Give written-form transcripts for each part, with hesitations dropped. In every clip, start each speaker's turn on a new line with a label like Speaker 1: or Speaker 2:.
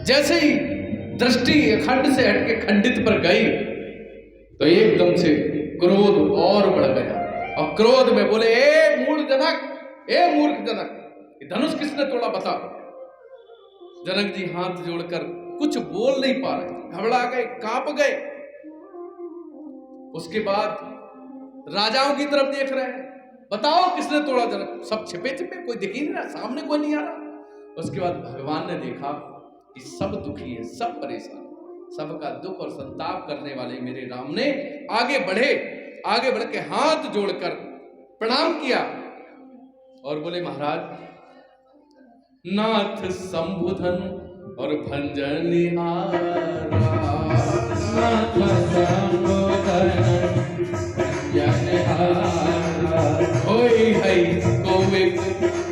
Speaker 1: जैसे ही दृष्टि अखंड से हटके खंडित पर गई तो एकदम से क्रोध और बढ़ गया और क्रोध में बोले, ए मूर्ख जनक, धनुष किसने तोड़ा बता। जनक जी हाथ जोड़कर कुछ बोल नहीं पा रहे, घबरा गए, कांप गए। उसके बाद राजाओं की तरफ देख रहे हैं, बताओ किसने तोड़ा। जनक सब छिपे कोई दिख ही नहीं रहा, सामने कोई नहीं आ रहा। उसके बाद भगवान ने देखा कि सब दुखी है, सब परेशान, सबका दुख और संताप करने वाले मेरे राम ने आगे बढ़ के हाथ जोड़कर प्रणाम किया और बोले, महाराज नाथ शंभुधन और भंजनिहारा,
Speaker 2: नाथ शंभुधन भंजनिहारा,
Speaker 1: होई है कोविद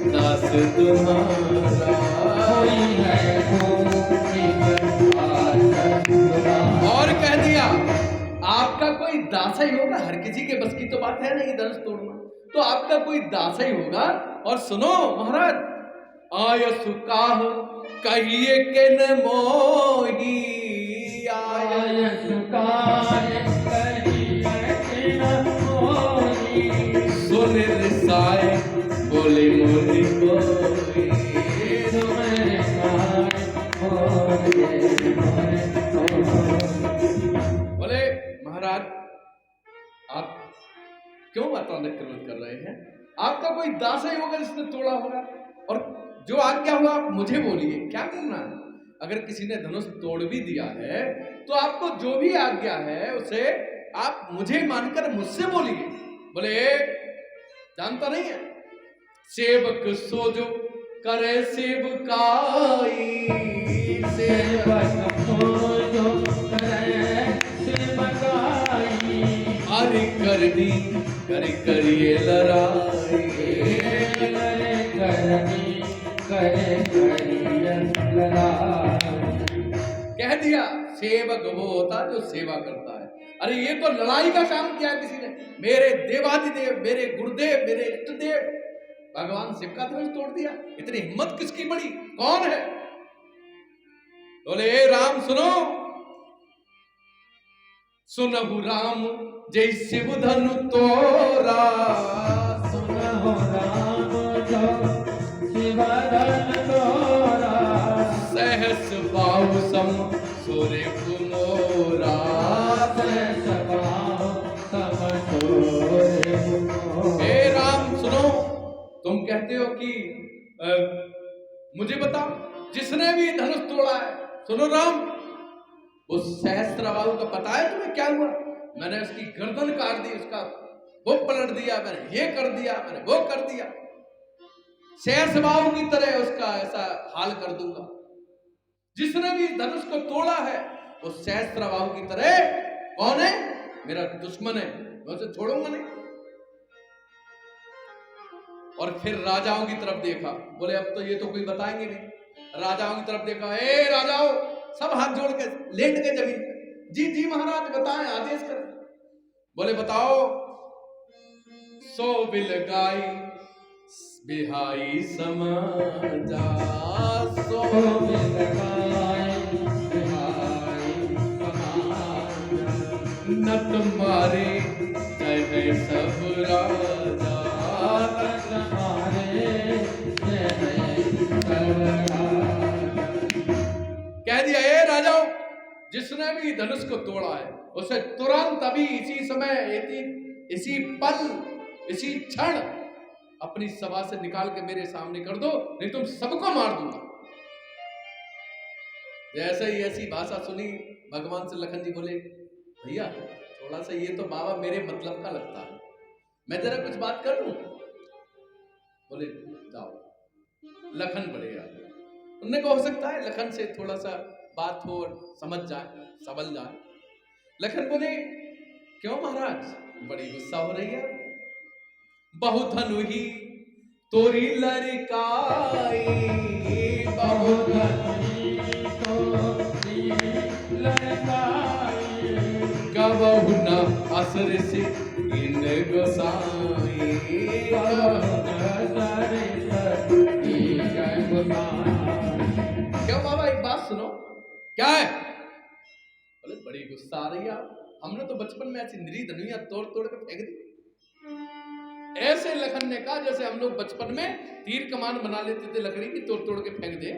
Speaker 1: दास तुम्हारा,
Speaker 2: होई है कोविद दास तुम्हारा।
Speaker 1: और कह दिया आपका कोई दासा ही होगा, हर किसी के बस की तो बात है नहीं धनुष तोड़ना, तो आपका कोई दासा ही होगा। और सुनो महाराज, आयसु काह कहिए के न मोही,
Speaker 2: आयसु काह कहिए के न मोही,
Speaker 1: सुन रिसाए बोले मोहि कोई,
Speaker 2: सुन रिसाए
Speaker 1: बोले महाराज आप क्यों अचानक क्रोध कर रहे हैं, आपका कोई दास ही होगा जिसने तोड़ा होगा, और जो आज्ञा हुआ आप मुझे बोलिए क्या करना है। अगर किसी ने धनुष तोड़ भी दिया है तो आपको जो भी आज्ञा है उसे आप मुझे मानकर मुझसे बोलिए। बोले जानता नहीं है, सेवक सो जो करे सेवकाई,
Speaker 2: सेवक सो जो करे सेवकाई,
Speaker 1: हरि करनी करिए लड़ाई, कह दिया सेवक वो होता जो सेवा करता है। अरे ये तो लड़ाई का काम किया किसी ने, मेरे देवादिदेव, मेरे गुरुदेव, मेरे इष्ट देव भगवान शिव का ध्वज तोड़ दिया। इतनी हिम्मत किसकी बड़ी, कौन है। बोले राम सुनो, सुनहु राम जय शिव धनु तोरा,
Speaker 2: सुनहु राम जो शिव धनु तोरा,
Speaker 1: सहस बाहु सम सूर्य कुमोरा,
Speaker 2: सहस बाहु सम सूर्य कुमोरा।
Speaker 1: हे राम सुनो, तुम कहते हो कि मुझे बताओ जिसने भी धनुष तोड़ा है। सुनो राम, उस सहस्त्रबाहु का पता है तुम्हें क्या हुआ। मैंने उसकी गर्दन काट दी, उसका वो पलट दिया, मैंने ये कर दिया, मैंने वो कर दिया। सहस्त्रबाहु की तरह उसका ऐसा हाल कर दूंगा। जिसने भी धनुष को तोड़ा है वो सहस्त्रबाहु की तरह कौन है, मेरा दुश्मन है, मैं उसे छोड़ूंगा नहीं। और फिर राजाओं की तरफ देखा, बोले अब तो ये तो कोई बताएंगे नहीं। राजाओं की तरफ देखा, ए राजाओं, सब हाथ जोड़ के लेट गए जमीन पे। जी महाराज बताएं, आदेश करें। बोले बताओ। सो बिल गाय बिहाई समाजा, सो
Speaker 2: बिल गाय बिहाई समाजा,
Speaker 1: नट मारे जय सब राजा,
Speaker 2: नट मारे जय सब राजा।
Speaker 1: कह दिया ए राजाओं, जिसने भी धनुष को तोड़ा है उसे तुरंत अभी इसी समय, इसी पल, इसी क्षण अपनी सभा से निकाल के मेरे सामने कर दो, नहीं तुम सबको मार दूंगा। जैसे ही ऐसी भाषा सुनी भगवान से लखन जी बोले, भैया थोड़ा सा ये तो बाबा मेरे मतलब का लगता है, मैं जरा कुछ बात कर लूं। बोले जाओ। लखन बड़े आगे, उनने को हो सकता है लखन से थोड़ा सा बात हो, समझ जाए, संभल जाए। लखन बोले क्यों महाराज, बड़ी गुस्सा हो रही है। बहुत धनु ही तोरी लड़काई,
Speaker 2: बहुत धनु तोरी लड़काई,
Speaker 1: कबहु न असर से इन गोसाई, क्यों बाबा एक बात सुनो, क्या है? बोले बड़ी गुस्सा आ रही है आप, हमने तो बचपन में ऐसी निरी धनुइयां तोड़ तोड़ के फेंक दी। ऐसे लखन ने कहा जैसे हम लोग बचपन में तीर कमान बना लेते थे लकड़ी की, तोड़ तोड़ के फेंक दे,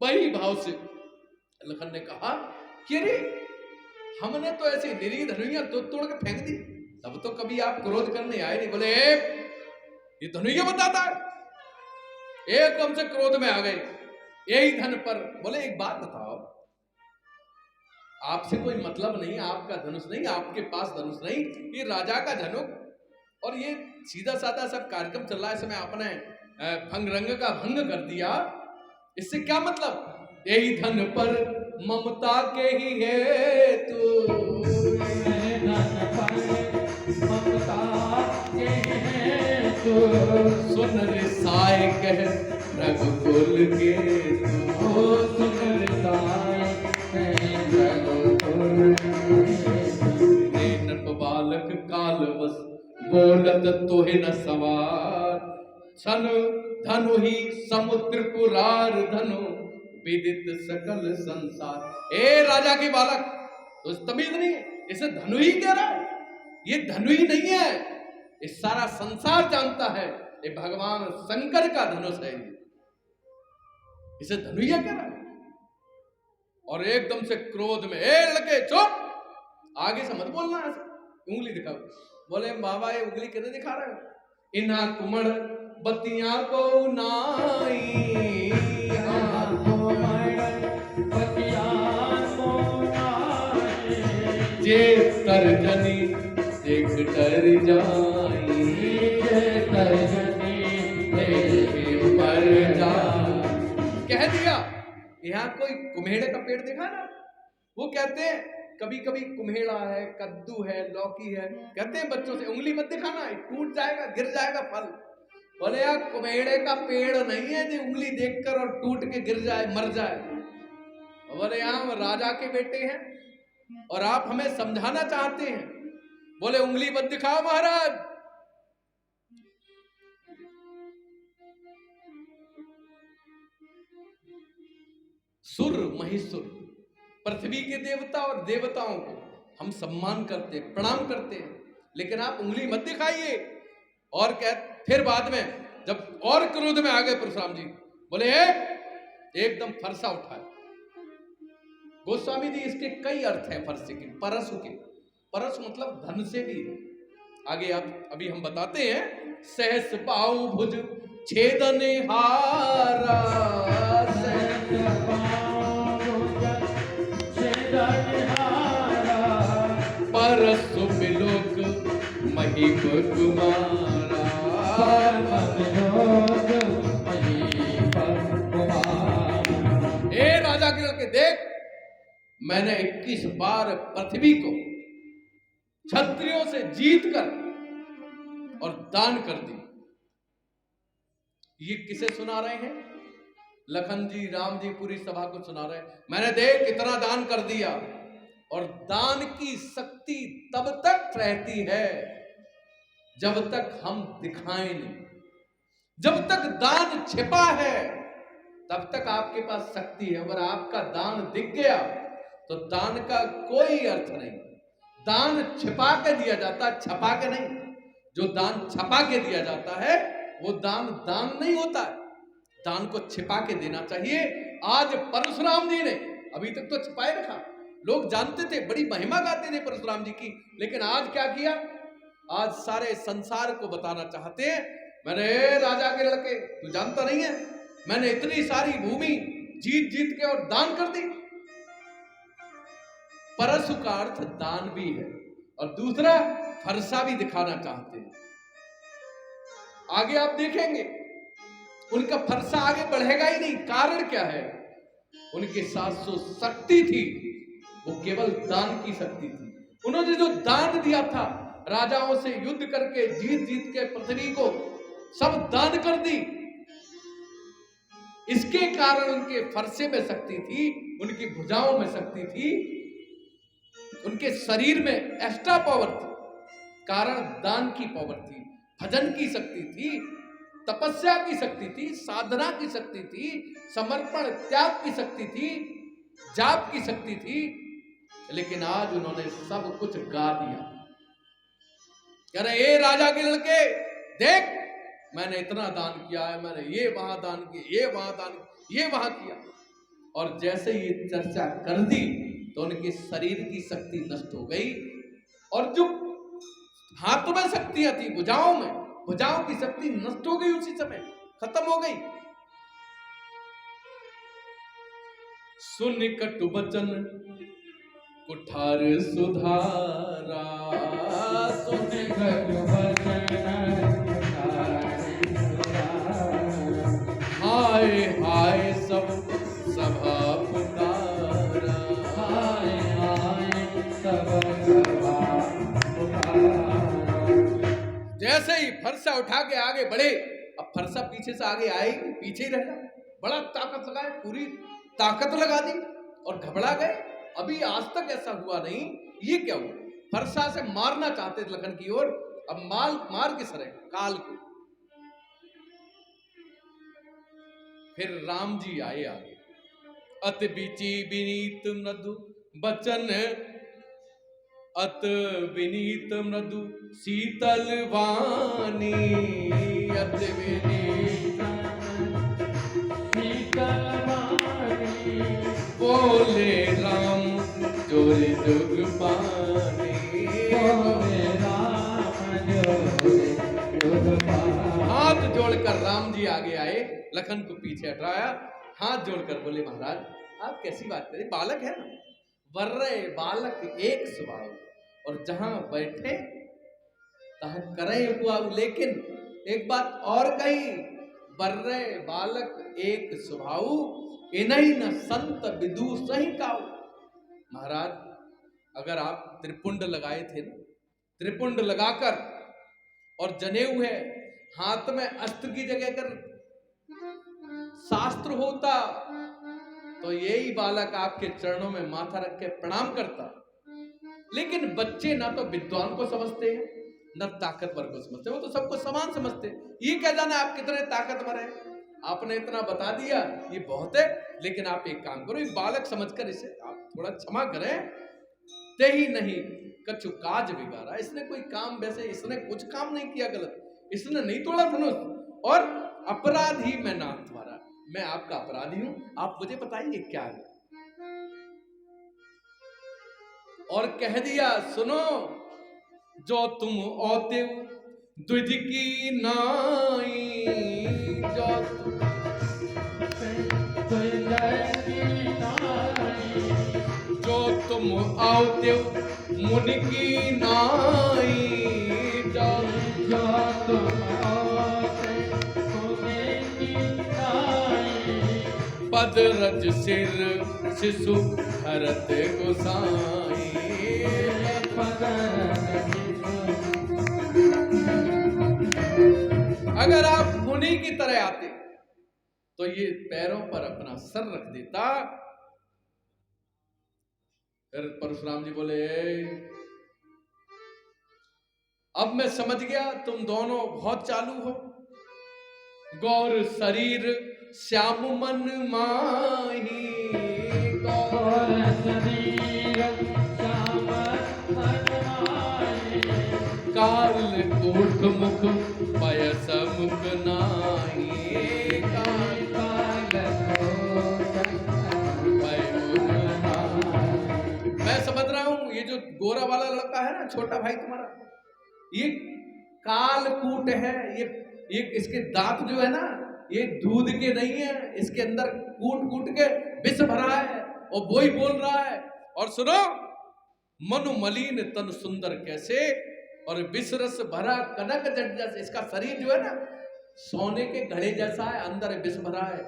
Speaker 1: वही भाव से लखन ने कहा कि अरे हमने तो ऐसी निरी धनुइयां तोड़ तोड़ के फेंक दी, तब तो कभी आप क्रोध करने आए नहीं। बोले ये धनुइया बताता है, एकदम से क्रोध में आ गए, यही धन पर। बोले एक बात बताओ, आपसे कोई मतलब नहीं, आपका धनुष नहीं, आपके पास धनुष नहीं, ये राजा का धनुष, और ये सीधा साधा सब कार्यक्रम चल रहा है, इसमें आपने भंग रंग का भंग कर दिया, इससे क्या मतलब? यही धन पर ममता के ही है तू,
Speaker 2: ममता के है तू,
Speaker 1: सुन रे साय कह रघुकुल के तू,
Speaker 2: सुन रे साय कह रघुकुल के,
Speaker 1: नट बालक काल बस बोलत तोहे न सवार, छन धनु ही समुद्र पुरार धनु विदित सकल संसार। ए राजा के बालक, तो तमीज नहीं है, इसे धनु ही कह रहा है, ये धनु ही नहीं है, ये सारा संसार जानता है, ये भगवान शंकर का धनुष है, इसे धनुइया कह रहा है। और एकदम से क्रोध में, ए लड़के चुप, आगे से मत बोलना, ऐसे उंगली दिखाओ। बोले बाबा ये उंगली कितने दिखा रहे हो? इन्हा कुमड़ बत्तियां को नाई, जे तरजनी देख डर जाई, मर जाई। कह दिया यहाँ कोई कुम्हेड़े का पेड़ देखा ना, वो कहते हैं कभी कभी कुम्हेड़ा है, कद्दू है, लौकी है, कहते हैं बच्चों से उंगली मत दिखाना, टूट जाएगा, गिर जाएगा फल। बोले यार कुम्हेड़े का पेड़ नहीं है जो उंगली देखकर और टूट के गिर जाए, मर जाए। बोले यहाँ राजा के बेटे हैं और आप हमें समझाना चाहते हैं। बोले उंगली मत दिखाओ महाराज। सुर महिसुर पृथ्वी के देवता और देवताओं को हम सम्मान करते हैं, प्रणाम करते हैं, लेकिन आप उंगली मत दिखाइए। और फिर बाद में जब और क्रोध में आ गए परशुराम जी, बोले एकदम फरसा उठाए। गोस्वामी जी इसके कई अर्थ हैं फरसे के, परसु के। परस मतलब धन से भी है। आगे आप अभी हम बताते हैं। सहस पाऊ भुज छेदने हारा, परसु बिलोक महिप कुमारा, ए राजा के लड़के देख, मैंने 21 बार पृथ्वी को क्षत्रियों से जीत कर और दान कर दी। ये किसे सुना रहे हैं? लखन जी, राम जी पूरी सभा को सुना रहे हैं। मैंने देख कितना दान कर दिया। और दान की शक्ति तब तक रहती है जब तक हम दिखाएं नहीं। जब तक दान छिपा है तब तक आपके पास शक्ति है। अगर आपका दान दिख गया तो दान का कोई अर्थ नहीं। दान छिपा के दिया जाता है, छपा के नहीं। जो दान छपा के दिया जाता है वो दान दान नहीं होता है। दान को छिपा के देना चाहिए। आज परशुराम जी ने अभी तक तो छिपाए रखा। लोग जानते थे, बड़ी महिमा गाते थे परशुराम जी की, लेकिन आज क्या किया? आज सारे संसार को बताना चाहते हैं, मैंने राजा के लड़के, तू जानता नहीं है, मैंने इतनी सारी भूमि जीत जीत के और दान कर दी। परसु का अर्थ दान भी है और दूसरा फरसा भी दिखाना चाहते हैं। आगे आप देखेंगे उनका फरसा आगे बढ़ेगा ही नहीं। कारण क्या है? उनके साथ जो शक्ति थी वो केवल दान की शक्ति थी। उन्होंने जो दान दिया था, राजाओं से युद्ध करके जीत जीत के पृथ्वी को सब दान कर दी। इसके कारण उनके फरसे में शक्ति थी, उनकी भुजाओं में शक्ति थी, उनके शरीर में एक्स्ट्रा पावर थी। कारण दान की पावर थी, भजन की शक्ति थी, तपस्या की शक्ति थी, साधना की शक्ति थी, समर्पण त्याग की शक्ति थी। जाप की शक्ति थी, लेकिन आज उन्होंने सब कुछ गा दिया। कह रहे ए राजा के लड़के, देख मैंने इतना दान किया है, मैंने ये वहां दान किया, ये वहां दान किया, ये वहां किया। और जैसे ये चर्चा कर दी तो उनके शरीर की शक्ति नष्ट हो गई, और जो हाथों में शक्तियां थी, भुजाओं की शक्ति नष्ट हो गई, उसी समय खत्म हो गई। सुन कटु बचन कुठार सुधारा,
Speaker 2: सुन कटु बचन
Speaker 1: हाय हाय सब सभा पुकारा,
Speaker 2: हाय हाय सब सभा पुकारा।
Speaker 1: जैसे ही फरसा उठा के आगे बढ़े, अब फरसा पीछे से आगे आए, पीछे ही रहा, बड़ा ताकत लगाए, पूरी ताकत लगा दी और घबरा गए। अभी आज तक ऐसा हुआ नहीं, ये क्या हुआ? फरसा से मारना चाहते थे लखन की ओर, अब मार किस रहे? काल को। फिर राम जी आए आगे, अति बीची विनीत मृदु बचन, अत विनीत मृदु शीतल वाणी, अति विनीत
Speaker 2: शीतल वाणी,
Speaker 1: बोले राम जोरे जुग पानी,
Speaker 2: बोले राम जोरे जुग पानी।
Speaker 1: हाथ जोड़कर राम जी आगे आए, लखन को पीछे हटाया, हाथ जोड़कर बोले महाराज आप कैसी बात करें, बालक है ना, वर्रे बालक एक स्वभाव, और जहां बैठे तहां करे हुआ। लेकिन एक बात और कही, वर्रे बालक एक स्वभाव, इन्हीं न संत विदु सही काऊ। महाराज अगर आप त्रिपुंड लगाए थे ना, त्रिपुंड लगाकर और जनेऊ है, हाथ में अस्त्र की जगह कर शास्त्र होता, तो यही बालक आपके चरणों में माथा रख के प्रणाम करता। लेकिन बच्चे ना तो विद्वान को समझते हैं, न ताकतवर को समझते हैं, वो तो सबको समान समझते हैं। ये क्या जाना आप कितने ताकतवर हैं, आपने इतना बता दिया ये बहुत है। लेकिन आप एक काम करो, ये बालक समझकर इसे आप थोड़ा क्षमा करें। ते ही नहीं कछु काज बिगाड़ा, इसने कोई काम, वैसे इसने कुछ काम नहीं किया गलत, इसने नहीं तोड़ा धनुष, और अपराधी मैं नाथ तुम्हारा, मैं आपका अपराधी हूं, आप मुझे बताइए क्या है। और कह दिया सुनो, जो तुम औते द्विज की नाई, जो जो तुम औते मुनि की नाई, जो
Speaker 2: तुम औते मुनि की नाई,
Speaker 1: पद रज सिर शिशु भरत गोसाई, अगर आप मुनि की तरह आते तो ये पैरों पर अपना सर रख देता। फिर परशुराम जी बोले अब मैं समझ गया तुम दोनों बहुत चालू हो, गौर शरीर श्याम मन माही,
Speaker 2: गौर शरीर श्याम मन माही,
Speaker 1: काल कोट मुख पयस मुख नाही, काल मैं समझ रहा हूं ये जो गोरा वाला लड़का है ना, छोटा भाई तुम्हारा, ये कालकूट है, ये इसके दांत जो है ना, ये दूध के नहीं है, इसके अंदर कूट कूट के विष भरा है, और वो ही बोल रहा है। और सुनो, मनु मलिन तन सुंदर कैसे, और विष रस भरा कनक जट जैसे, इसका शरीर जो है ना सोने के घड़े जैसा है, अंदर विष भरा है,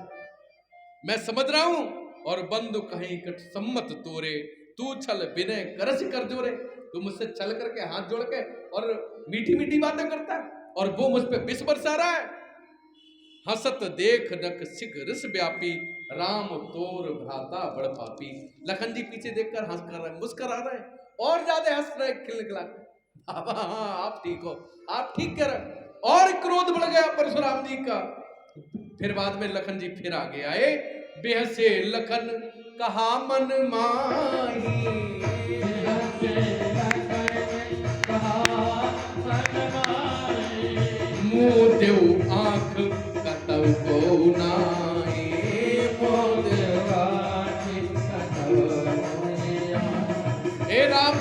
Speaker 1: मैं समझ रहा हूं। और बंधु कहीं कट सम्मत तोरे, तू छल विनय करस कर जोरे, तू मुझसे चल करके हाथ जोड़ के और मीठी मीठी बातें करता है, और वो मुझ पे विष बरसा रहा है। हसत देख नक सिख रिस व्यापी, राम तोर भ्राता बड़ पापी। लखन जी पीछे देखकर हंस कर रहे, मुस्कुरा रहे, और ज्यादा हंस रहे खिलखिला के। हाँ आप ठीक हो, आप ठीक कह रहे। और क्रोध बढ़ गया परशुराम जी का। फिर बाद में लखन जी फिर आगे आए बेहसे लखन कहा मन माही। मुँह देव आँख कतौ को नाई। हे राम,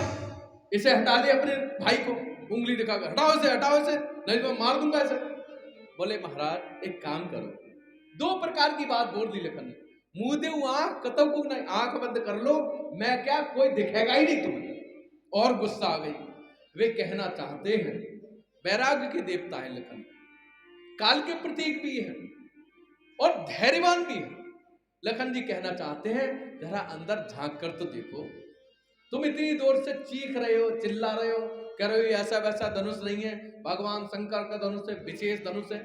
Speaker 1: इसे हटा दे अपने भाई को, उंगली दिखाकर हटाओ इसे, हटाओ इसे, नहीं तो मैं मार दूंगा इसे। बोले महाराज एक काम करो, दो प्रकार की बात बोल दी लखन ने। मुंह दे आंख कतौ को नहीं, आंख बंद कर लो, मैं क्या कोई दिखेगा ही नहीं तुम्हें। और गुस्सा आ गई। वे कहना चाहते हैं, वैराग्य के देवता है लखन, काल के प्रतीक भी है और धैर्यवान भी है। लखन जी कहना चाहते हैं जरा अंदर झांक कर तो देखो, तुम इतनी दूर से चीख रहे हो, चिल्ला रहे हो, कह रहे हो ऐसा वैसा धनुष नहीं है, भगवान शंकर का धनुष है, विशेष धनुष है।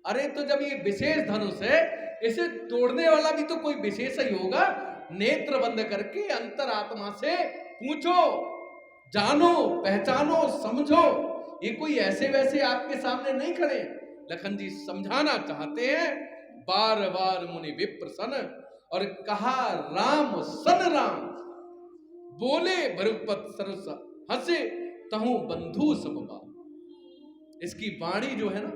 Speaker 1: अरे तो जब ये विशेष धनुष है, इसे तोड़ने वाला भी तो कोई विशेष ही होगा। नेत्र बंद करके अंतरात्मा से पूछो, जानो, पहचानो, समझो, ये कोई ऐसे वैसे आपके सामने नहीं खड़े। लखन जी समझाना चाहते हैं। बार बार मुनि विप्रसन और कहा राम सन राम, बोले भरुपत सरस हंसे तहु बंधु समबा। इसकी वाणी जो है ना,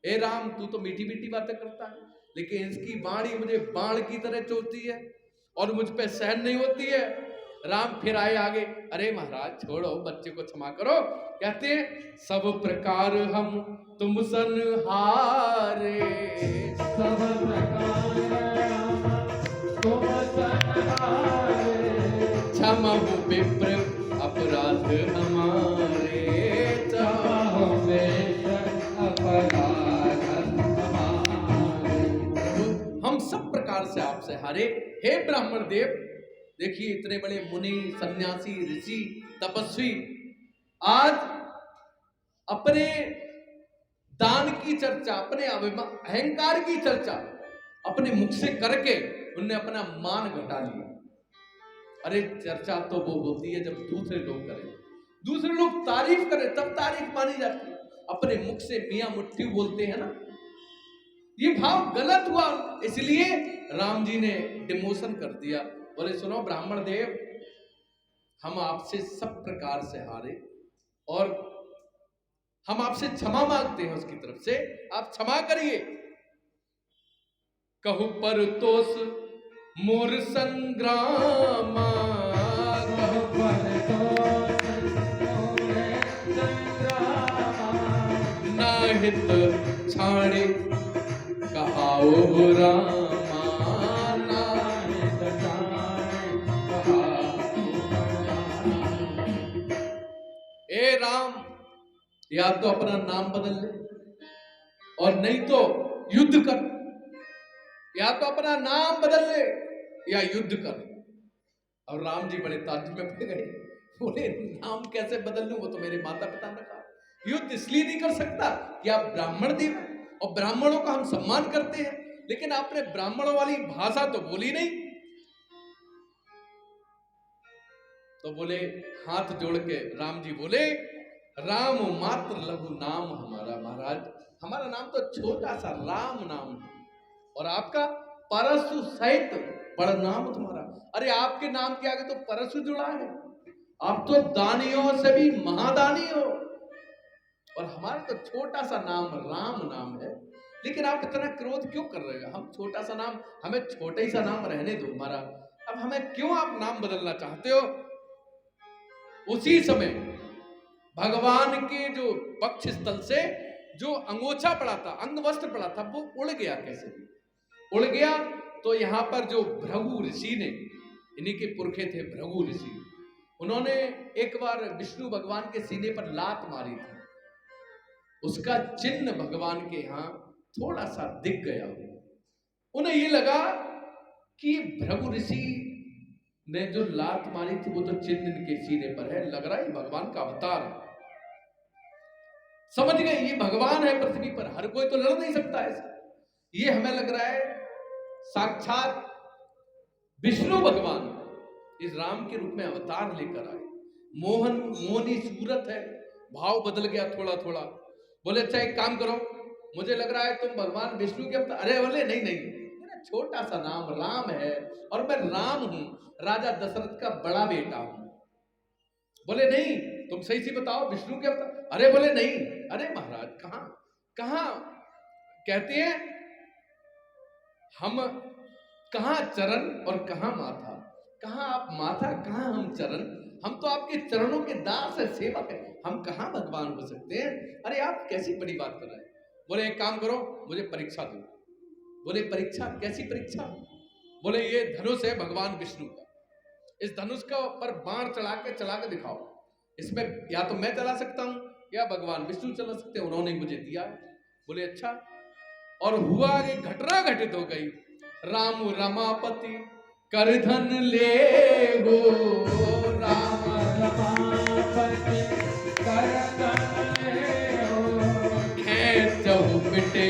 Speaker 1: ए राम तू तो मीठी मीठी बातें करता है, लेकिन इसकी वाणी मुझे बाण की तरह चोटती है और मुझ पे सहन नहीं होती है। राम फिर आए आगे, अरे महाराज छोड़ो, बच्चे को क्षमा करो। कहते हैं सब प्रकार हम तुम सन हारे,
Speaker 2: सब प्रकार तुम सन हारे,
Speaker 1: क्षमा हो विप्र अपराध हमारे,
Speaker 2: क्षमा हो विप्र अपराध हमारे।
Speaker 1: हम सब प्रकार से आपसे हारे। हे ब्राह्मण देव, देखिए इतने बड़े मुनि, सन्यासी, ऋषि, तपस्वी आज अपने दान की चर्चा, अपने अहंकार की चर्चा अपने मुख से करके उनने अपना मान घटा लिया। अरे चर्चा तो वो होती है जब दूसरे लोग करें, दूसरे लोग तारीफ करें, तब तारीफ मानी जाती है। अपने मुख से मियां मुट्ठी बोलते हैं ना, ये भाव गलत हुआ, इसलिए राम जी ने डिमोशन कर दिया। बोले सुनो ब्राह्मण देव, हम आपसे सब प्रकार से हारे और हम आपसे क्षमा मांगते हैं, उसकी तरफ से आप क्षमा करिए। कहु पर तोष मोर संग्रामा,
Speaker 2: कहु पर तोष मोर संग्रामा,
Speaker 1: नाहित छाड़े कहाओ रामा,
Speaker 2: नाहित छाड़े कहाओ रामा।
Speaker 1: ए राम, या तो अपना नाम बदल ले और नहीं तो युद्ध कर, या तो अपना नाम बदल ले या युद्ध कर। और राम जी बड़े ताज्जुब में पड़ गए, बोले नाम कैसे बदल लूं, वो तो मेरे माता पिता ने कहा। युद्ध इसलिए नहीं कर सकता कि आप ब्राह्मण देव और ब्राह्मणों का हम सम्मान करते हैं, लेकिन आपने ब्राह्मणों वाली भाषा तो बोली नहीं। तो बोले, हाथ जोड़ के राम जी बोले, राम मात्र लघु नाम हमारा। महाराज हमारा नाम तो छोटा सा राम नाम है और आपका परशु सहित बड़ा नाम तुम्हारा। अरे आपके नाम के आगे तो परशु जुड़ा है, आप तो दानियों से भी महादानी हो और हमारा तो छोटा सा नाम राम नाम है। लेकिन आप इतना क्रोध क्यों कर रहे हो? हम छोटा सा नाम, हमें छोटा ही सा नाम रहने दो हमारा, अब हमें क्यों आप नाम बदलना चाहते हो? उसी समय भगवान के जो पक्ष स्थल से जो अंगोछा पड़ा था, अंग वस्त्र पड़ा था, वो उड़ गया। कैसे उड़ गया? तो यहाँ पर जो भृगु ऋषि ने, इन्हीं के पुरखे थे भृगु ऋषि, उन्होंने एक बार विष्णु भगवान के सीने पर लात मारी थी, उसका चिन्ह भगवान के यहाँ थोड़ा सा दिख गया। उन्हें ये लगा कि भृगु ऋषि ने जो लात मारी थी वो तो चिन्ह इनके सीने पर है, लग रहा है भगवान का अवतार है। समझ गए ये भगवान है पृथ्वी पर, हर कोई तो लड़ नहीं सकता ऐसा। ये हमें लग रहा है साक्षात विष्णु भगवान इस राम के रूप में अवतार लेकर आए। मोहनी सूरत है, भाव बदल गया थोड़ा थोड़ा। बोले अच्छा एक काम करो, मुझे लग रहा है तुम भगवान विष्णु के अवतार। अरे बोले नहीं नहीं, छोटा सा नाम राम है और मैं राम हूं, राजा दशरथ का बड़ा बेटा हूं। बोले नहीं, तुम सही से बताओ विष्णु के अवतार। अरे बोले नहीं, अरे महाराज कहां कहां कहते हैं हम, कहां चरण और कहां माथा, कहां आप माथा कहां हम चरण, हम तो आपके चरणों के दास है, सेवक है, हम कहां भगवान हो सकते हैं। अरे आप कैसी बड़ी बात कर रहे हैं। बोले एक काम करो, मुझे परीक्षा दो। बोले परीक्षा, कैसी परीक्षा। बोले ये धनुष है भगवान विष्णु का, इस धनुष का पर बाण चला के दिखाओ, इसमें या तो मैं चला सकता हूं या भगवान विष्णु चला सकते हैं, उन्होंने मुझे दिया है। बोले अच्छा। और हुआ कि घटना घटित हो गई, राम रमापति कर धन ले वो, राम
Speaker 2: रमापति कर धन ले वो,
Speaker 1: खेचहु मिटे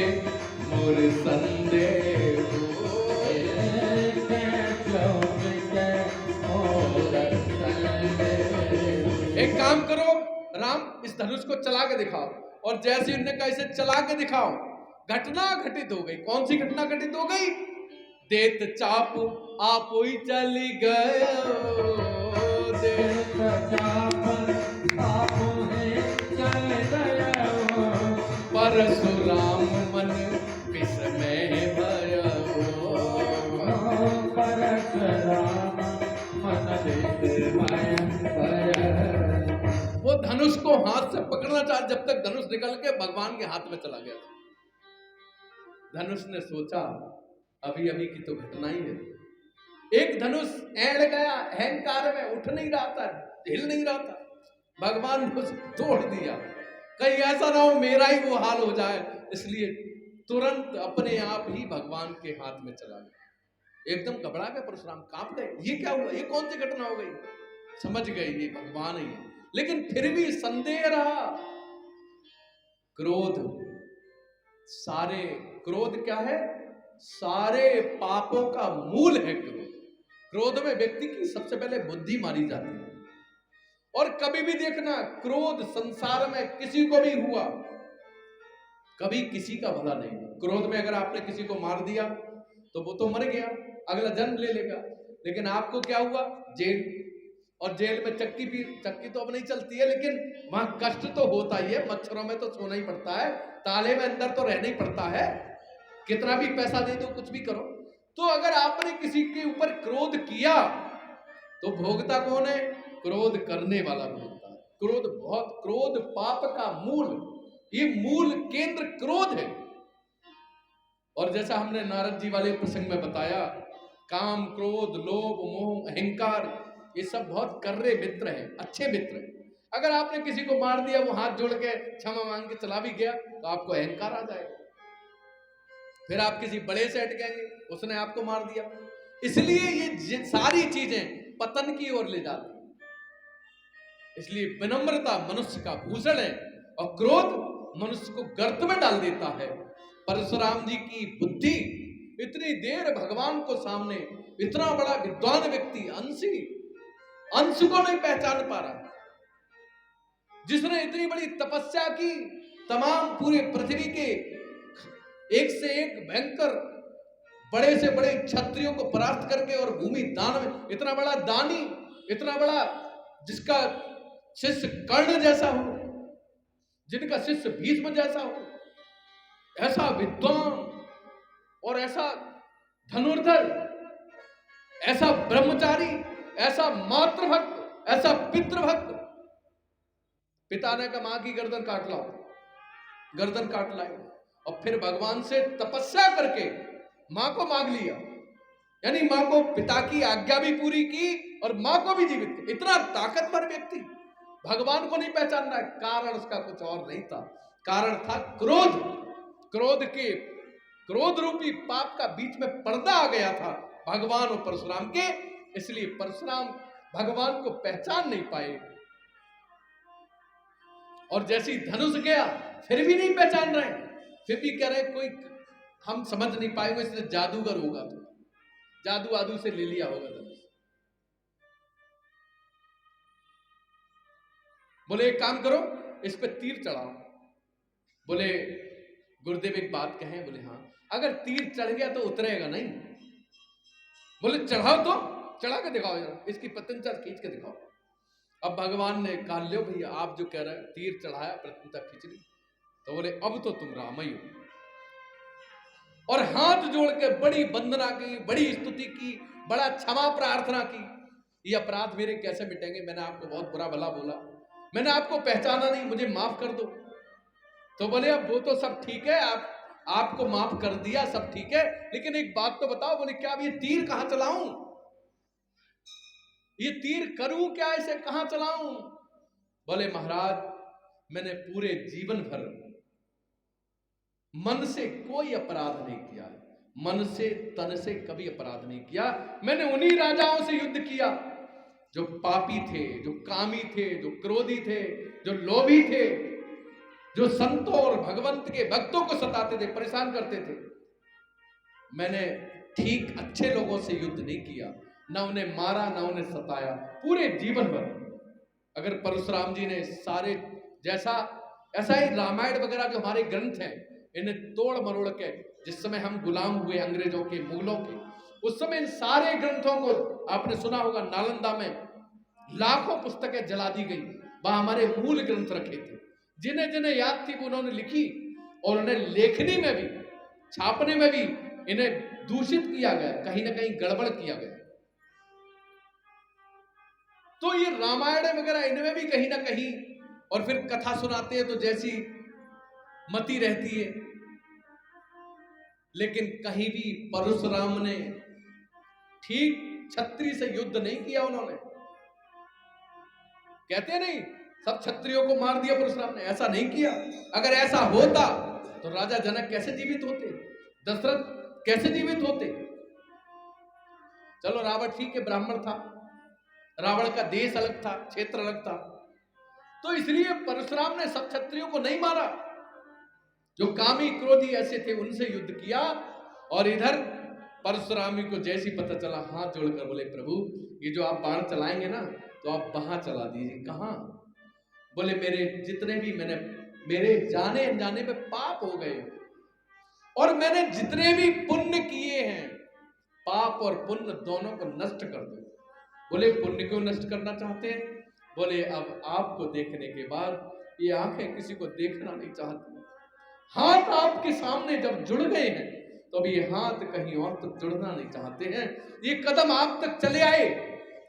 Speaker 1: मोर संदेह। एक काम करो राम, इस धनुष को चला के दिखाओ। और जैसे उन्होंने कहा इसे चला के दिखाओ, घटना घटित हो गई। कौन सी घटना घटित हो गई। देत चाप आप ही चली गए, देत चाप आप ही चल गए, परशुराम मन विस्मय भयो, परशुराम मन विस्मय भयो। वो धनुष को हाथ से पकड़ना चाहा, जब तक धनुष निकल के भगवान के हाथ में चला गया। धनुष ने सोचा अभी अभी की तो घटना ही है। एक धनुष ऐड़ गया, अहंकार में उठ नहीं रहा था, हिल नहीं रहा था, भगवान ने उसे तोड़ दिया। कहीं ऐसा ना हो मेरा ही वो हाल हो जाए, इसलिए तुरंत अपने आप ही भगवान के हाथ में चला गया। एकदम घबरा गए परशुराम, कांप गए, ये क्या हुआ, ये कौन सी घटना हो गई। समझ गए ये भगवान ही है, लेकिन फिर भी संदेह रहा। क्रोध, सारे क्रोध क्या है, सारे पापों का मूल है क्रोध। क्रोध में व्यक्ति की सबसे पहले बुद्धि मारी जाती है। और कभी भी देखना, क्रोध संसार में किसी को भी हुआ, कभी किसी का भला नहीं हुआ। क्रोध में अगर आपने किसी को मार दिया तो वो तो मर गया, अगला जन्म ले लेगा, लेकिन आपको क्या हुआ, जेल। और जेल में चक्की तो अब नहीं चलती है, लेकिन वहां कष्ट तो होता ही है, मच्छरों में तो सोना ही पड़ता है, ताले में अंदर तो रहना ही पड़ता है, कितना भी पैसा दे दो, कुछ भी करो। तो अगर आपने किसी के ऊपर क्रोध किया तो भोगता कौन है, क्रोध करने वाला भोगता है। क्रोध पाप का मूल, ये मूल केंद्र क्रोध है। और जैसा हमने नारद जी वाले प्रसंग में बताया, काम क्रोध लोभ मोह अहंकार, ये सब बहुत कर्रे मित्र हैं, अच्छे मित्र हैं। अगर आपने किसी को मार दिया, वो हाथ जोड़ के क्षमा मांग के चला भी गया, तो आपको अहंकार आ जाएगा, फिर आप किसी बड़े से अटकेंगे, उसने आपको मार दिया। इसलिए ये सारी चीजें पतन की ओर ले जाती हैं। इसलिए विनम्रता मनुष्य का भूषण है, और क्रोध मनुष्य को गर्त में डाल देता है। परशुराम जी की बुद्धि, इतनी देर भगवान को सामने, इतना बड़ा विद्वान व्यक्ति अंश को नहीं पहचान पा रहा, जिसने इतनी बड़ी तपस्या की, तमाम पूरे पृथ्वी के एक से एक भयंकर बड़े से बड़े क्षत्रियों को परास्त करके, और भूमि दान में इतना बड़ा दानी, इतना बड़ा जिसका शिष्य कर्ण जैसा हो, जिनका शिष्य भीष्म जैसा हो, ऐसा विद्वान और ऐसा धनुर्धर, ऐसा ब्रह्मचारी, ऐसा मातृभक्त, ऐसा पितृभक्त। पिता ने कहा मां की गर्दन काट लाओ, गर्दन काट लाई, और फिर भगवान से तपस्या करके मां को मांग लिया, यानी मां को, पिता की आज्ञा भी पूरी की और मां को भी जीवित किया। इतना ताकतवर व्यक्ति भगवान को नहीं पहचान रहा है, कारण उसका कुछ और नहीं था, कारण था क्रोध। क्रोध रूपी पाप का बीच में पर्दा आ गया था भगवान और परशुराम के, इसलिए परशुराम भगवान को पहचान नहीं पाए। और जैसे ही धनुष गया, फिर भी नहीं पहचान रहे, फिर भी कह रहे कोई हम समझ नहीं पाएंगे, इसलिए जादूगर होगा, तो जादू आदू से ले लिया होगा धनुष। बोले एक काम करो, इस पे तीर चढ़ाओ। बोले गुरुदेव एक बात कहें। बोले हाँ, अगर तीर चढ़ गया तो उतरेगा नहीं। बोले चढ़ाओ तो चढ़ा के दिखाओ, जरा इसकी प्रत्यंता खींच के दिखाओ। अब भगवान ने कहा लो भैया आप जो कह रहे हैं, तीर चढ़ाया प्रत्यंता खींच ली। तो बोले अब तो तुम राम ही हो, और हाथ जोड़ के बड़ी वंदना की, बड़ी स्तुति की, बड़ा क्षमा प्रार्थना की। ये अपराध मेरे कैसे मिटेंगे, मैंने आपको बहुत बुरा भला बोला, मैंने आपको पहचाना नहीं, मुझे माफ कर दो। तो बोले अब वो तो सब ठीक है, आपको माफ कर दिया, सब ठीक है, लेकिन एक बात तो बताओ। बोले क्या, अब ये तीर कहां चलाऊं, ये तीर करूं क्या, इसे कहां चलाऊं। बोले महाराज मैंने पूरे जीवन भर मन से कोई अपराध नहीं किया, मन से तन से कभी अपराध नहीं किया। मैंने उन्हीं राजाओं से युद्ध किया जो पापी थे, जो कामी थे, जो क्रोधी थे, जो लोभी थे, जो संतों और भगवंत के भक्तों को सताते थे, परेशान करते थे। मैंने ठीक अच्छे लोगों से युद्ध नहीं किया, ना उन्हें मारा ना उन्हें सताया पूरे जीवन भर। अगर परशुराम जी ने सारे ऐसा ही रामायण वगैरह जो हमारे ग्रंथ हैं इन्हें तोड़ मरोड़ के, जिस समय हम गुलाम हुए अंग्रेजों के, मुगलों के, उस समय इन सारे ग्रंथों को आपने सुना होगा, नालंदा में लाखों पुस्तकें जला दी गई, वहां हमारे मूल ग्रंथ रखे थे। जिन्हें जिन्हें याद थी वो उन्होंने लिखी, और उन्हें लेखनी में भी, छापने में भी इन्हें दूषित किया गया, कहीं ना कहीं गड़बड़ किया गया। तो ये रामायण वगैरह इनमें भी कहीं ना कहीं, और फिर कथा सुनाते हैं तो जैसी मति रहती है, लेकिन कहीं भी परशुराम ने ठीक क्षत्रिय से युद्ध नहीं किया। उन्होंने कहते नहीं सब क्षत्रियों को मार दिया परशुराम ने, ऐसा नहीं किया। अगर ऐसा होता तो राजा जनक कैसे जीवित होते, दशरथ कैसे जीवित होते। चलो रावण ठीक है ब्राह्मण था, रावण का देश अलग था, क्षेत्र अलग था, तो इसलिए परशुराम ने सब क्षत्रियों को नहीं मारा। जो कामी क्रोधी ऐसे थे उनसे युद्ध किया। और इधर परशुरामी को जैसी पता चला, हाथ जोड़कर बोले प्रभु ये जो आप बाण चलाएंगे ना तो आप वहां चला दीजिए। कहां? बोले मेरे जितने भी मेरे जाने अनजाने में पाप हो गए, और मैंने जितने भी पुण्य किए हैं, पाप और पुण्य दोनों को नष्ट कर दो। बोले पुण्य क्यों नष्ट करना चाहते हैं? बोले अब आपको देखने के बाद ये आंखें किसी को देखना नहीं चाहती, हाथ आपके सामने जब जुड़ गए हैं तो अब ये हाथ कहीं और तक जुड़ना नहीं चाहते हैं, ये कदम आप तक चले आए,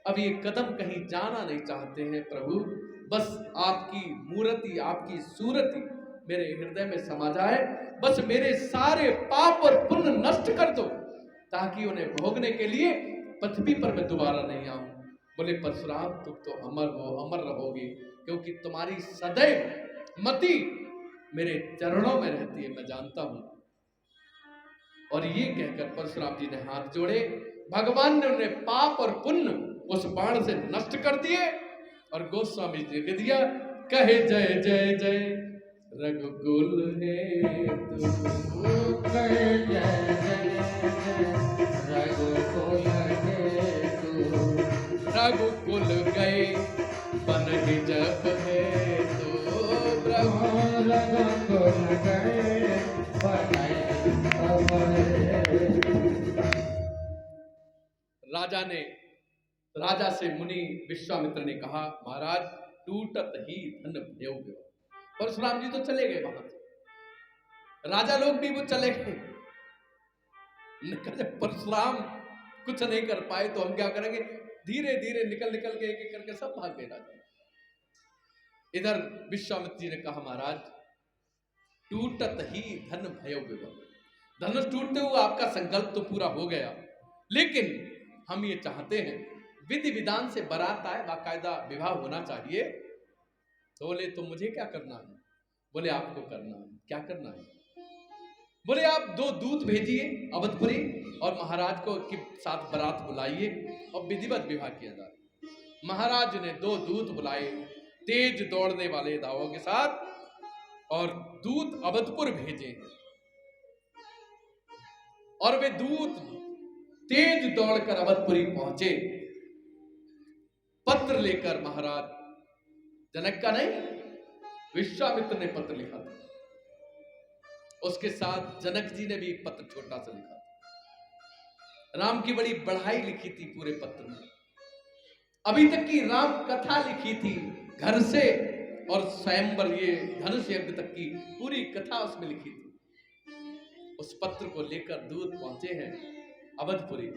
Speaker 1: अब ये कदम कहीं जाना नहीं चाहते हैं। प्रभु बस आपकी मूर्ति, आपकी सूरति मेरे हृदय में समा जाए, बस मेरे सारे पाप और पुण्य नष्ट कर दो, ताकि उन्हें भोगने के लिए पृथ्वी पर मैं दोबारा नहीं आऊं। बोले परशुराम तुम तो अमर हो, अमर रहोगे, क्योंकि तुम्हारी सदैव मति मेरे चरणों में रहती है, मैं जानता हूं। और ये कहकर परशुराम जी ने हाथ जोड़े, भगवान ने उन्हें पाप और पुण्य उस बाण से नष्ट कर दिए, और गोस्वामी जी ने दिया कहे जय जय जय रघुकुल है तू,
Speaker 2: कहे जय जय जय रघुकुल है तू,
Speaker 1: रघुकुल गए बन ही जब है तो प्रभु,
Speaker 2: रघुकुल गए बन
Speaker 1: राजा से मुनि विश्वामित्र ने कहा महाराज टूटत ही धन भयो। परशुराम जी तो चले गए वहां से, राजा लोग भी वो चले गए। जब परशुराम कुछ नहीं कर पाए तो हम क्या करेंगे, धीरे धीरे निकल निकल के एक एक करके सब भाग गए राजा। इधर विश्वामित्र जी ने कहा महाराज टूटत ही धन भयो विभव, धनुष टूटते हुए आपका संकल्प तो पूरा हो गया, लेकिन हम ये चाहते हैं विधि विधान से बारात आए, बाकायदा विवाह होना चाहिए। तो बोले तो मुझे क्या करना है? बोले आपको करना है। क्या करना है? बोले आप 2 दूत भेजिए अवधपुरी, और महाराज को के साथ बारात बुलाइए और विधिवत विवाह किया जाए। महाराज ने 2 दूत बुलाए तेज दौड़ने वाले दावों के साथ, और दूत अवधपुर भेजे, और वे दूत तेज दौड़कर अवधपुरी पहुंचे। पत्र लेकर, महाराज जनक का नहीं विश्वामित्र ने पत्र लिखा था, उसके साथ जनक जी ने भी एक पत्र छोटा सा लिखा था। राम की बड़ी बढ़ाई लिखी थी पूरे पत्र में। अभी तक की राम कथा लिखी थी घर से, और स्वयंवर ये धनुष यज्ञ तक की पूरी कथा उसमें लिखी थी। उस पत्र को लेकर दूत पहुंचे हैं अवधपुरी।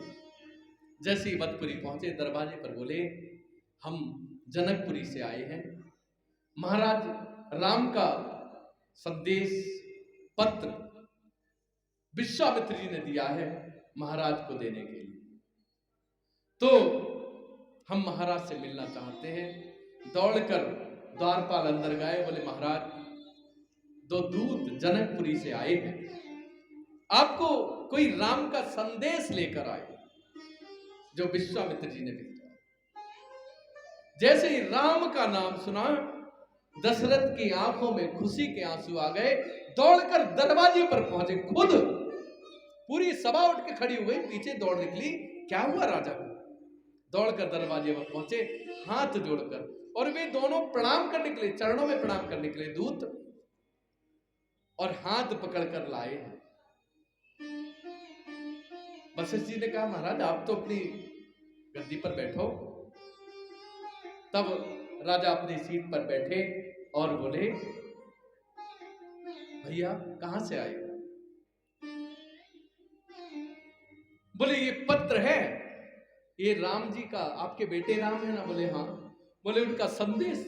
Speaker 1: जैसे ही अवधपुरी पहुंचे, दरवाजे पर बोले, हम जनकपुरी से आए हैं, महाराज राम का संदेश पत्र विश्वामित्र जी ने दिया है महाराज को देने के लिए, तो हम महाराज से मिलना चाहते हैं। दौड़कर द्वारपाल अंदर गए, बोले महाराज 2 दूत जनकपुरी से आए हैं, आपको कोई राम का संदेश लेकर आए जो विश्वामित्र जी ने भेजा। जैसे ही राम का नाम सुना, दशरथ की आंखों में खुशी के आंसू आ गए। दौड़कर दरवाजे पर पहुंचे, खुद पूरी सभा उठ के खड़ी हो गई, पीछे दौड़ निकली, क्या हुआ राजा को। दौड़कर दरवाजे पर पहुंचे, हाथ जोड़कर, और वे दोनों प्रणाम करने के लिए, चरणों में प्रणाम करने के लिए दूत, और हाथ पकड़कर लाए हैं। वशिष्ठ जी ने कहा, महाराज आप तो अपनी गद्दी पर बैठो। तब राजा अपनी सीट पर बैठे और बोले, भैया कहां से आए? बोले ये पत्र है, ये राम जी का, आपके बेटे राम है ना? बोले हाँ। बोले उनका संदेश